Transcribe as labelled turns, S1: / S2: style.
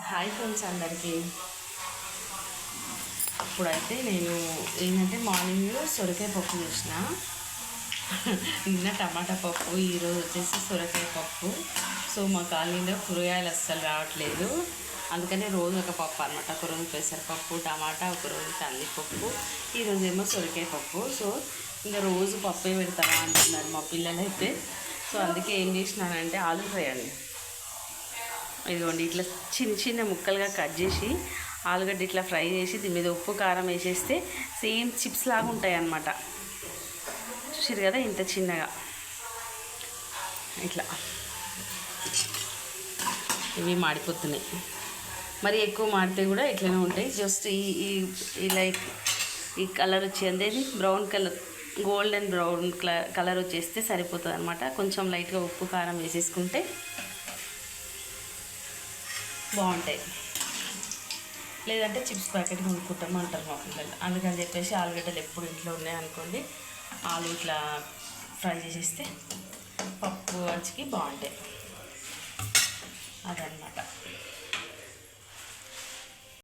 S1: Hi friends అందరికీ. ఇప్పుడైతే నేను ఏంటంటే మార్నింగ్ సొరకాయ పప్పు చేసిన. నిన్న టమాటా పప్పు, ఈరోజు వచ్చేసి సొరకాయ పప్పు. సో మా కాలనీలో కూరగాయలు అస్సలు రావట్లేదు, అందుకని రోజు ఒక పప్పు అనమాట. ఒకరోజు పెసరపప్పు టమాటా, ఒకరోజు కందిపప్పు, ఈరోజు ఏమో సొరకాయ పప్పు. సో ఇంకా రోజు పప్పే పెడతారా అంటున్నారు మా పిల్లలు అయితే. సో అందుకే ఏం చేసినానంటే ఆలు ఫ్రై అండి. ఇదిగోండి ఇట్లా చిన్న చిన్న ముక్కలుగా కట్ చేసి ఆలుగడ్డ ఇట్లా ఫ్రై చేసి దీని మీద ఉప్పు కారం వేసేస్తే సేమ్ చిప్స్ లాగా ఉంటాయి అన్నమాట. చూసారు కదా ఇంత చిన్నగా ఇట్లా. ఇవి మాడిపోతున్నాయి, మరి ఎక్కువ మాడితే కూడా ఇట్లనే ఉంటాయి. జస్ట్ ఈ లైక్ ఈ కలర్ వచ్చేది brown colour, golden brown colour వచ్చేస్తే సరిపోతుంది అనమాట. కొంచెం లైట్గా ఉప్పు కారం వేసేసుకుంటే బాగుంటాయి. లేదంటే చిప్స్ ప్యాకెట్ కొనుక్కుంటాము అంటారు మా పిల్లలు. అందుకని చెప్పేసి ఆలుగడ్డలు ఎప్పుడు ఇంట్లో ఉన్నాయనుకోండి, ఆలు ఇట్లా ఫ్రై చేసేస్తే పప్పు వంచికి బాగుంటాయి. అదనమాట.